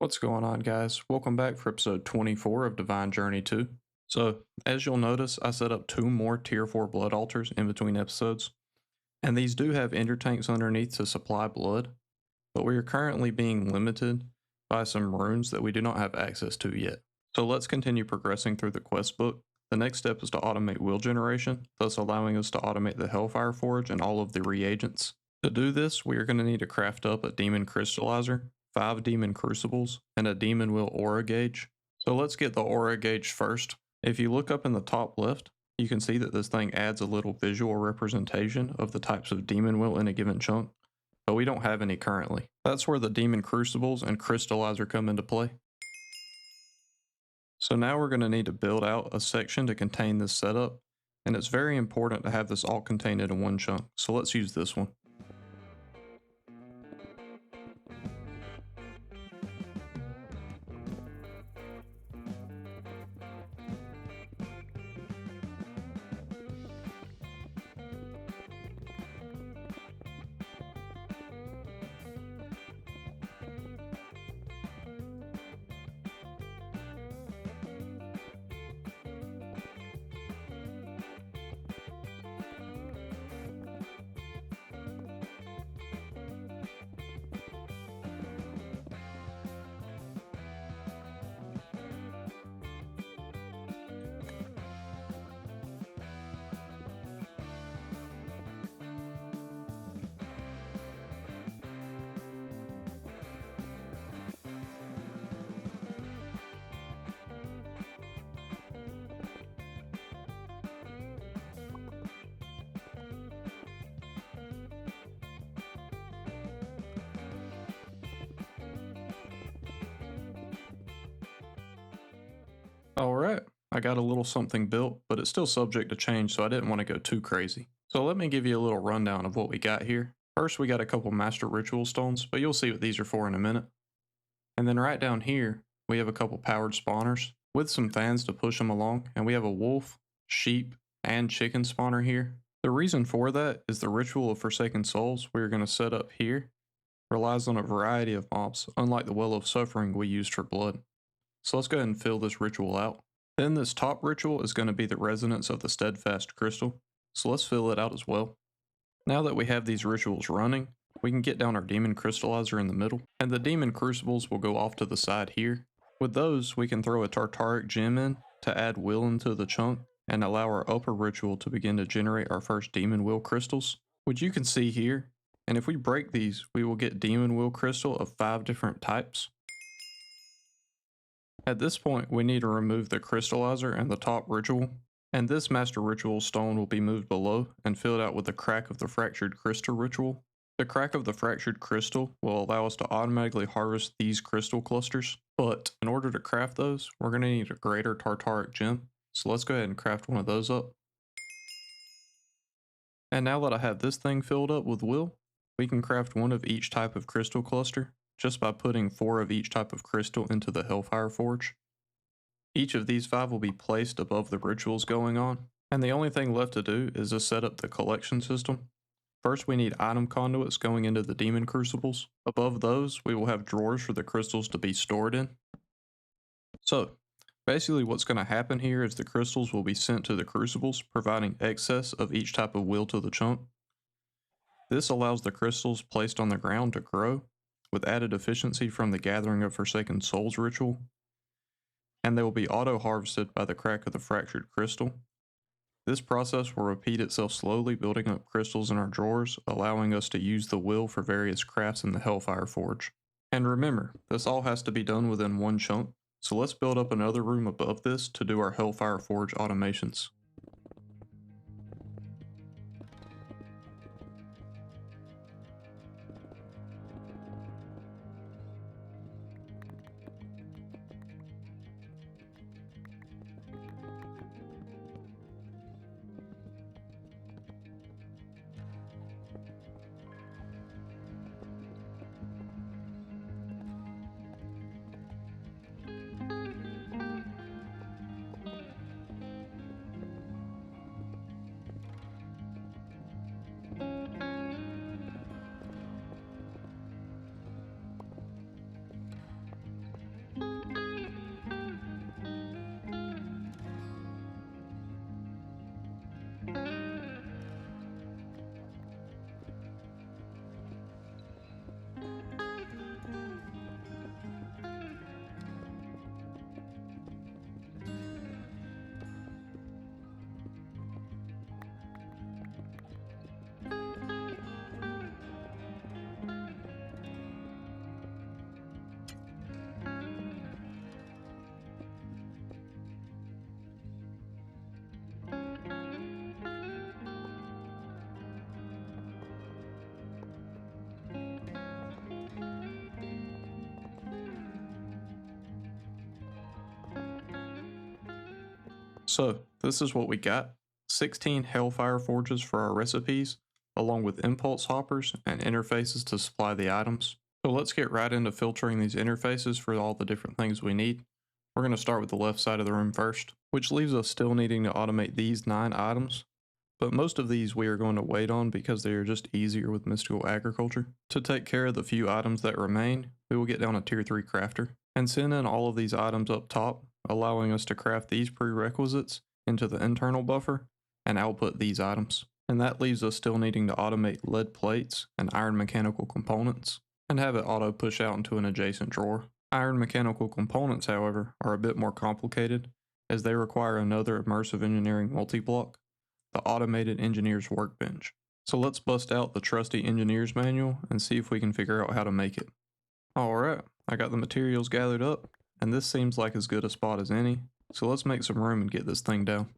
What's going on, guys? Welcome back for episode 24 of Divine Journey 2. So, as you'll notice, I set up two more tier 4 blood altars in between episodes, and these do have ender tanks underneath to supply blood, but we are currently being limited by some runes that we do not have access to yet. So let's continue progressing through the quest book. The next step is to automate will generation, thus allowing us to automate the Hellfire Forge and all of the reagents. To do this, we are going to need to craft up a demon crystallizer, 5 demon crucibles, and a demon will aura gauge. So let's get the aura gauge first. If you look up in the top left, you can see that this thing adds a little visual representation of the types of demon will in a given chunk, but we don't have any currently. That's where the demon crucibles and crystallizer come into play. So now we're going to need to build out a section to contain this setup, and it's very important to have this all contained in one chunk, so let's use this one. Alright, I got a little something built, but it's still subject to change, so I didn't want to go too crazy. So let me give you a little rundown of what we got here. First, we got a couple master ritual stones, but you'll see what these are for in a minute. And then right down here, we have a couple powered spawners with some fans to push them along, and we have a wolf, sheep, and chicken spawner here. The reason for that is the ritual of Forsaken Souls we are going to set up here relies on a variety of mobs, unlike the Well of Suffering we used for blood. So let's go ahead and fill this ritual out. Then this top ritual is going to be the resonance of the steadfast crystal, so let's fill it out as well. Now that we have these rituals running, we can get down our demon crystallizer in the middle, and the demon crucibles will go off to the side here. With those, we can throw a tartaric gem in to add will into the chunk and allow our upper ritual to begin to generate our first demon will crystals, which you can see here. And if we break these, we will get demon will crystal of 5 different types. At this point, we need to remove the crystallizer and the top ritual, and this master ritual stone will be moved below and filled out with the crack of the fractured crystal ritual. The crack of the fractured crystal will allow us to automatically harvest these crystal clusters, but in order to craft those, we're going to need a greater tartaric gem, so let's go ahead and craft one of those up. And now that I have this thing filled up with will, we can craft one of each type of crystal cluster, just by putting 4 of each type of crystal into the Hellfire Forge. Each of these 5 will be placed above the rituals going on, and the only thing left to do is to set up the collection system. First, we need item conduits going into the demon crucibles. Above those, we will have drawers for the crystals to be stored in. So, basically what's going to happen here is the crystals will be sent to the crucibles, providing excess of each type of will to the chunk. This allows the crystals placed on the ground to grow, with added efficiency from the Gathering of Forsaken Souls ritual, and they will be auto-harvested by the crack of the fractured crystal. This process will repeat itself slowly, building up crystals in our drawers, allowing us to use the will for various crafts in the Hellfire Forge. And remember, this all has to be done within one chunk, so let's build up another room above this to do our Hellfire Forge automations. So, this is what we got: 16 Hellfire forges for our recipes, along with impulse hoppers and interfaces to supply the items. So, let's get right into filtering these interfaces for all the different things we need. We're going to start with the left side of the room first, which leaves us still needing to automate these 9 items. But most of these we are going to wait on because they are just easier with mystical agriculture. To take care of the few items that remain, we will get down a tier 3 crafter and send in all of these items up top, allowing us to craft these prerequisites into the internal buffer and output these items. And that leaves us still needing to automate lead plates and iron mechanical components and have it auto push out into an adjacent drawer. Iron mechanical components, however, are a bit more complicated as they require another immersive engineering multi-block, the automated engineer's workbench. So let's bust out the trusty engineer's manual and see if we can figure out how to make it. Alright, I got the materials gathered up, and this seems like as good a spot as any, so let's make some room and get this thing down.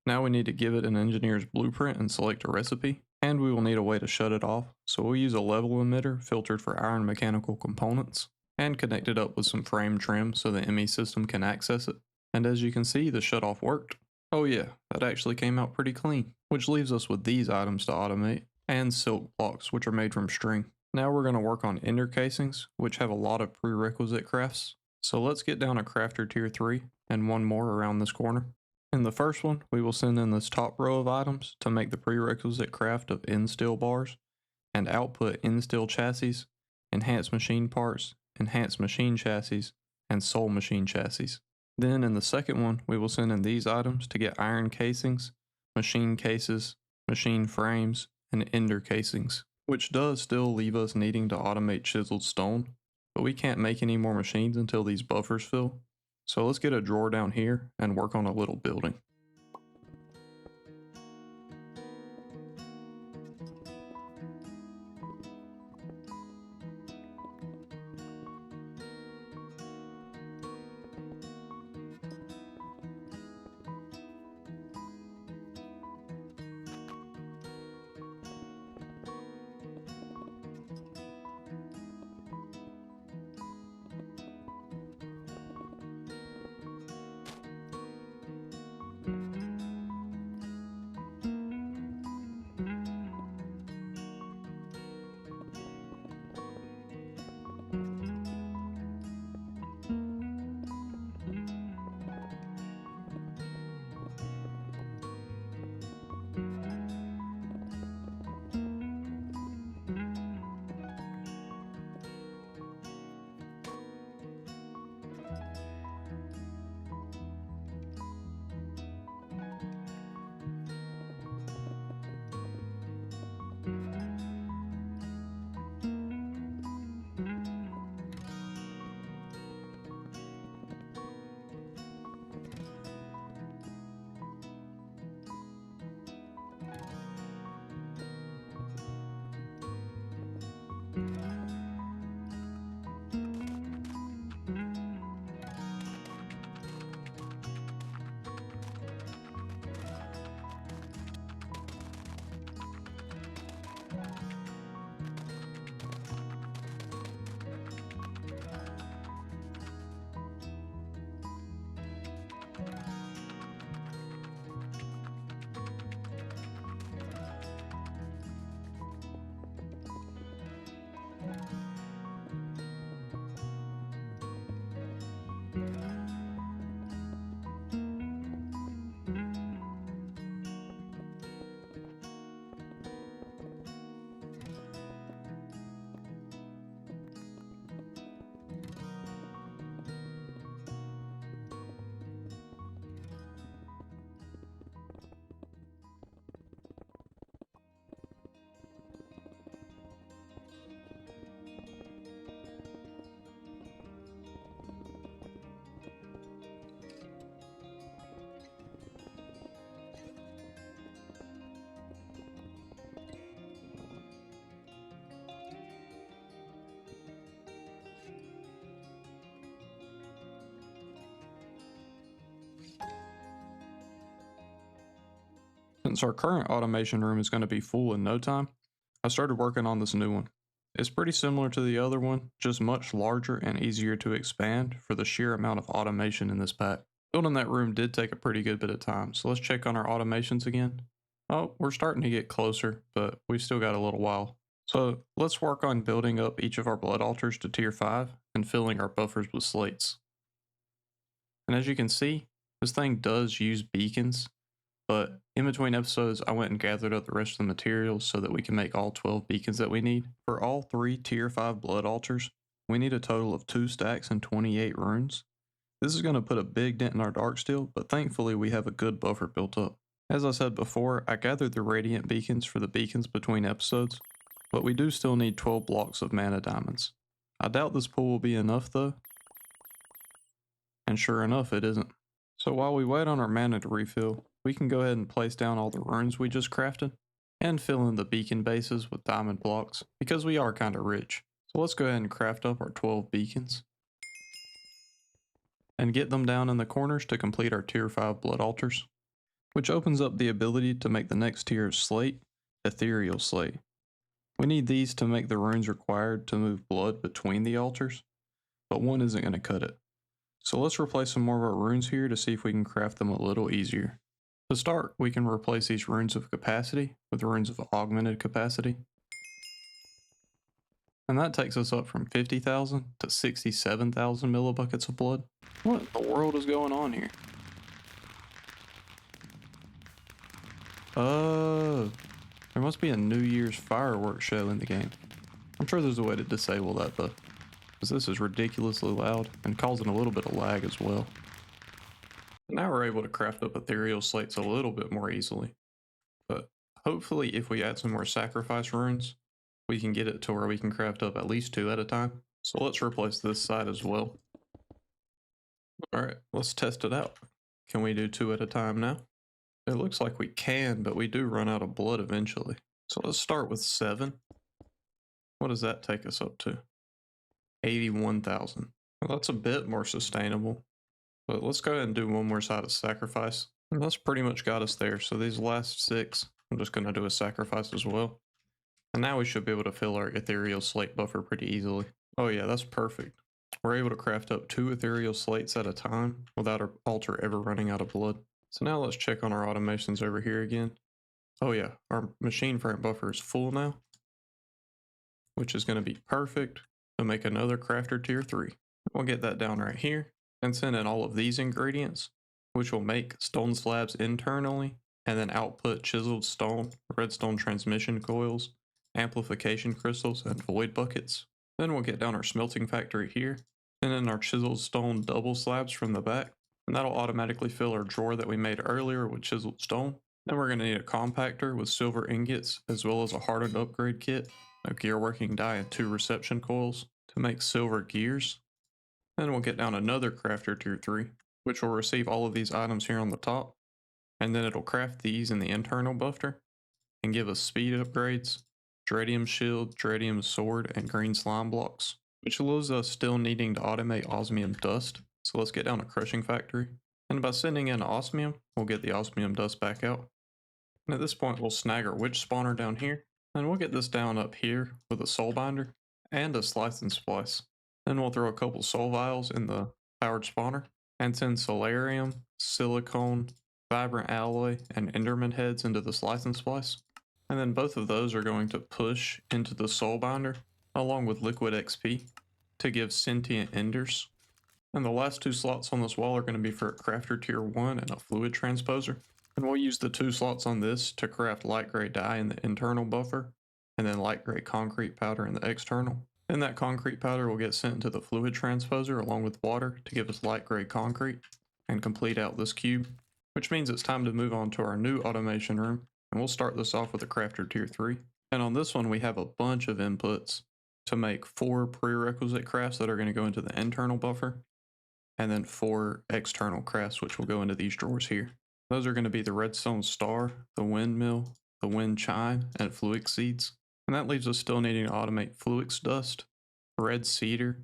Now we need to give it an engineer's blueprint and select a recipe, and we will need a way to shut it off, so we'll use a level emitter filtered for iron mechanical components, and connect it up with some frame trim so the ME system can access it. And as you can see, the shut off worked. Oh yeah, that actually came out pretty clean, which leaves us with these items to automate, and silk blocks, which are made from string. Now we're going to work on ender casings, which have a lot of prerequisite crafts. So let's get down a crafter tier 3, and one more around this corner. In the first one, we will send in this top row of items to make the prerequisite craft of end-steel bars, and output end-steel chassis, enhanced machine parts, enhanced machine chassis, and soul machine chassis. Then in the second one, we will send in these items to get iron casings, machine cases, machine frames, and ender casings, which does still leave us needing to automate chiseled stone, but we can't make any more machines until these buffers fill. So let's get a drawer down here and work on a little building. Since our current automation room is going to be full in no time, I started working on this new one. It's pretty similar to the other one, just much larger and easier to expand for the sheer amount of automation in this pack. Building that room did take a pretty good bit of time, so let's check on our automations again. Oh, we're starting to get closer, but we've still got a little while. So let's work on building up each of our blood altars to tier 5 and filling our buffers with slates. And as you can see, this thing does use beacons, but in between episodes, I went and gathered up the rest of the materials so that we can make all 12 beacons that we need. For all 3 tier 5 blood altars, we need a total of 2 stacks and 28 runes. This is going to put a big dent in our dark steel, but thankfully we have a good buffer built up. As I said before, I gathered the radiant beacons for the beacons between episodes, but we do still need 12 blocks of mana diamonds. I doubt this pool will be enough though, and sure enough it isn't. So while we wait on our mana to refill, we can go ahead and place down all the runes we just crafted, and fill in the beacon bases with diamond blocks, because we are kinda rich. So let's go ahead and craft up our 12 beacons, and get them down in the corners to complete our tier 5 blood altars, which opens up the ability to make the next tier of slate, ethereal slate. We need these to make the runes required to move blood between the altars, but one isn't going to cut it. So let's replace some more of our runes here to see if we can craft them a little easier. To start, we can replace these runes of capacity with runes of augmented capacity. And that takes us up from 50,000 to 67,000 millibuckets of blood. What in the world is going on here? Oh, there must be a New Year's fireworks show in the game. I'm sure there's a way to disable that though, because this is ridiculously loud and causing a little bit of lag as well. Now we're able to craft up ethereal slates a little bit more easily, but hopefully if we add some more sacrifice runes, we can get it to where we can craft up at least 2 at a time. So let's replace this side as well. Alright, let's test it out. Can we do 2 at a time now? It looks like we can, but we do run out of blood eventually. So let's start with 7. What does that take us up to? 81,000. Well, that's a bit more sustainable. But let's go ahead and do one more side of sacrifice. And that's pretty much got us there. So these last 6, I'm just going to do a sacrifice as well. And now we should be able to fill our ethereal slate buffer pretty easily. Oh yeah, that's perfect. We're able to craft up 2 ethereal slates at a time without our altar ever running out of blood. So now let's check on our automations over here again. Oh yeah, our machine frame buffer is full now, which is going to be perfect to make another crafter tier 3. We'll get that down right here and send in all of these ingredients, which will make stone slabs internally and then output chiseled stone, redstone transmission coils, amplification crystals, and void buckets. Then we'll get down our smelting factory here, and then our chiseled stone double slabs from the back, and that'll automatically fill our drawer that we made earlier with chiseled stone. Then we're going to need a compactor with silver ingots, as well as a hardened upgrade kit, a gear working die, and 2 reception coils to make silver gears. Then we'll get down another crafter tier 3, which will receive all of these items here on the top, and then it'll craft these in the internal buffer and give us speed upgrades, Dreadium shield, Dreadium sword, and green slime blocks, which allows us still needing to automate osmium dust. So let's get down to crushing factory. And by sending in osmium, we'll get the osmium dust back out. And at this point, we'll snag our witch spawner down here, and we'll get this down up here with a soul binder and a slice and splice. Then we'll throw a couple soul vials in the powered spawner and send solarium, silicone, vibrant alloy, and enderman heads into the slice and splice. And then both of those are going to push into the soul binder along with liquid XP to give sentient enders. And the last 2 slots on this wall are going to be for a crafter tier 1 and a fluid transposer. And we'll use the 2 slots on this to craft light gray dye in the internal buffer and then light gray concrete powder in the external. Then that concrete powder will get sent into the fluid transposer along with water to give us light gray concrete and complete out this cube, which means it's time to move on to our new automation room. And we'll start this off with a crafter tier 3. And on this one, we have a bunch of inputs to make 4 prerequisite crafts that are going to go into the internal buffer, and then 4 external crafts, which will go into these drawers here. Those are going to be the redstone star, the windmill, the wind chime, and fluix seeds. And that leaves us still needing to automate fluix dust, red cedar,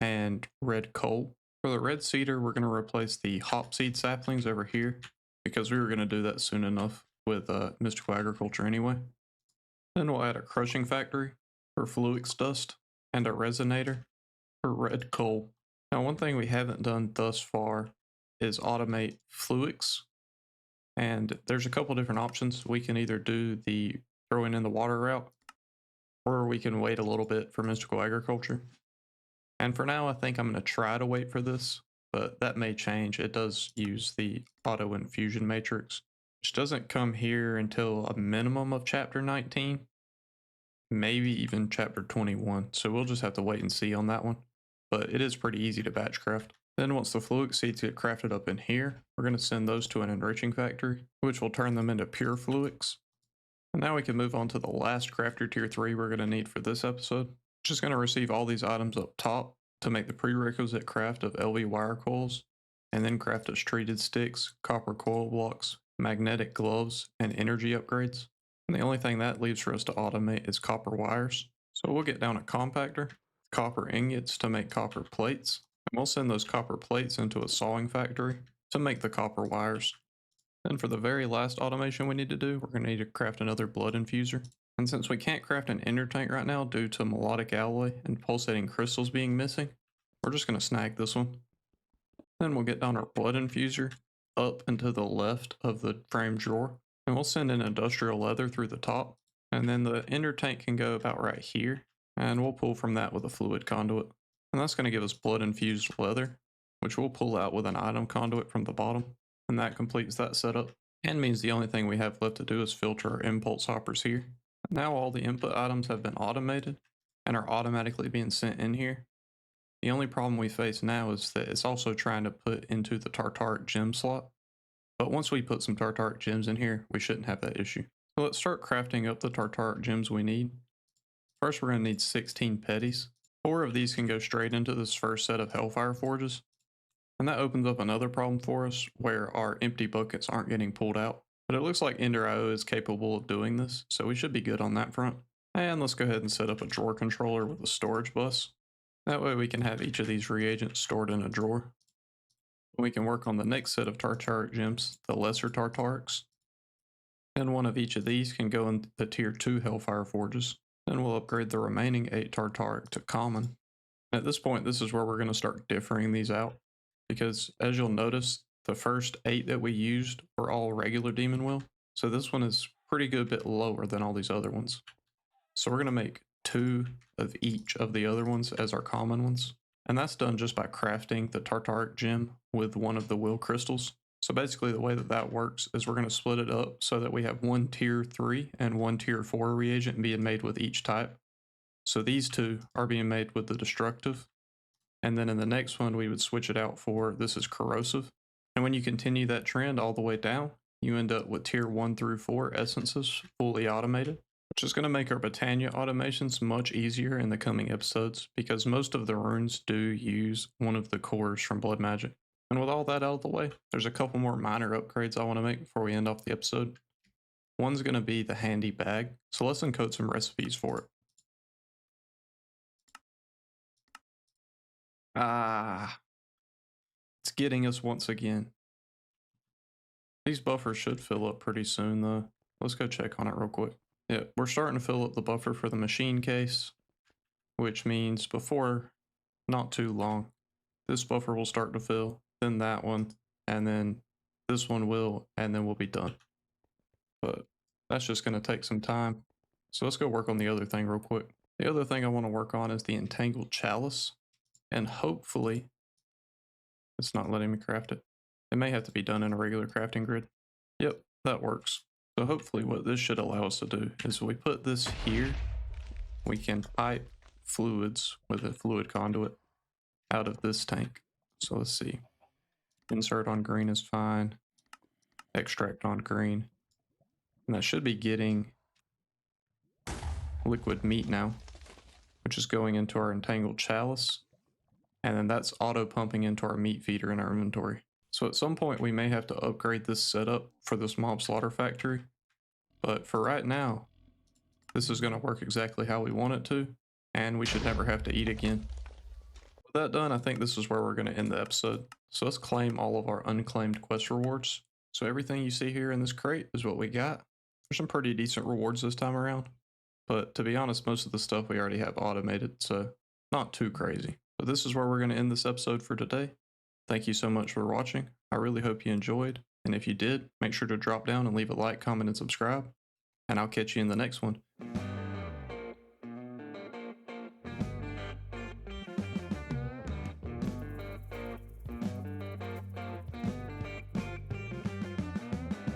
and red coal. For the red cedar, we're going to replace the hop seed saplings over here, because we were going to do that soon enough with mystical agriculture anyway. Then we'll add a crushing factory for fluix dust, and a resonator for red coal. Now, one thing we haven't done thus far is automate fluix, and there's a couple different options. We can either do the throwing in the water route, or we can wait a little bit for mystical agriculture. And for now, I think I'm going to try to wait for this, but that may change. It does use the auto infusion matrix, which doesn't come here until a minimum of chapter 19, maybe even chapter 21. So we'll just have to wait and see on that one. But it is pretty easy to batch craft. Then once the fluix seeds get crafted up in here, we're going to send those to an enriching factory, which will turn them into pure fluix. And now we can move on to the last crafter tier 3 we're going to need for this episode. Just going to receive all these items up top to make the prerequisite craft of LV wire coils, and then craft us treated sticks, copper coil blocks, magnetic gloves, and energy upgrades. And the only thing that leaves for us to automate is copper wires. So we'll get down a compactor, copper ingots to make copper plates, and we'll send those copper plates into a sawing factory to make the copper wires. Then for the very last automation we need to do, we're going to need to craft another blood infuser. And since we can't craft an ender tank right now due to melodic alloy and pulsating crystals being missing, we're just going to snag this one. Then we'll get down our blood infuser up into the left of the frame drawer, and we'll send in industrial leather through the top. And then the ender tank can go about right here, and we'll pull from that with a fluid conduit. And that's going to give us blood infused leather, which we'll pull out with an item conduit from the bottom. And that completes that setup, and means the only thing we have left to do is filter our impulse hoppers here. Now all the input items have been automated and are automatically being sent in here. The only problem we face now is that it's also trying to put into the tartaric gem slot. But once we put some tartaric gems in here, we shouldn't have that issue. So let's start crafting up the tartaric gems we need. First, we're going to need 16 petties. 4 of these can go straight into this first set of Hellfire forges. And that opens up another problem for us where our empty buckets aren't getting pulled out. But it looks like Ender.io is capable of doing this, so we should be good on that front. And let's go ahead and set up a drawer controller with a storage bus. That way we can have each of these reagents stored in a drawer. We can work on the next set of tartaric gems, the lesser tartarics. Then one of each of these can go in the tier 2 Hellfire forges. Then we'll upgrade the remaining 8 tartaric to common. At this point, this is where we're going to start differing these out, because as you'll notice, the first 8 that we used were all regular demon will, so this one is pretty good bit lower than all these other ones. So we're going to make 2 of each of the other ones as our common ones, and that's done just by crafting the tartaric gem with one of the will crystals. So basically the way that that works is we're going to split it up so that we have one tier 3 and one tier 4 reagent being made with each type. So these 2 are being made with the destructive, and then in the next one we would switch it out for this is corrosive. And when you continue that trend all the way down, you end up with tier 1 through 4 essences fully automated, which is going to make our botania automations much easier in the coming episodes because most of the runes do use one of the cores from blood magic. And with all that out of the way, there's a couple more minor upgrades I want to make before we end off the episode. One's going to be the handy bag, so let's encode some recipes for it. It's getting us once again. These buffers should fill up pretty soon though. Let's go check on it real quick. Yeah, we're starting to fill up the buffer for the machine case, which means before not too long, this buffer will start to fill, then that one, and then this one will, and then we'll be done. But that's just going to take some time. So let's go work on the other thing real quick. The other thing I want to work on is the entangled chalice, and hopefully it's not letting me craft it. It may have to be done in a regular crafting grid. Yep, that works. So hopefully what this should allow us to do is we put this here, we can pipe fluids with a fluid conduit out of this tank. So let's see. Insert on green is fine. Extract on green. And that should be getting liquid meat now, which is going into our entangled chalice. And then that's auto pumping into our meat feeder in our inventory. So at some point we may have to upgrade this setup for this mob slaughter factory. But for right now, this is going to work exactly how we want it to, and we should never have to eat again. With that done, I think this is where we're going to end the episode. So let's claim all of our unclaimed quest rewards. So everything you see here in this crate is what we got. There's some pretty decent rewards this time around. But to be honest, most of the stuff we already have automated, so not too crazy. But this is where we're going to end this episode for today. Thank you so much for watching. I really hope you enjoyed. And if you did, make sure to drop down and leave a like, comment, and subscribe. And I'll catch you in the next one.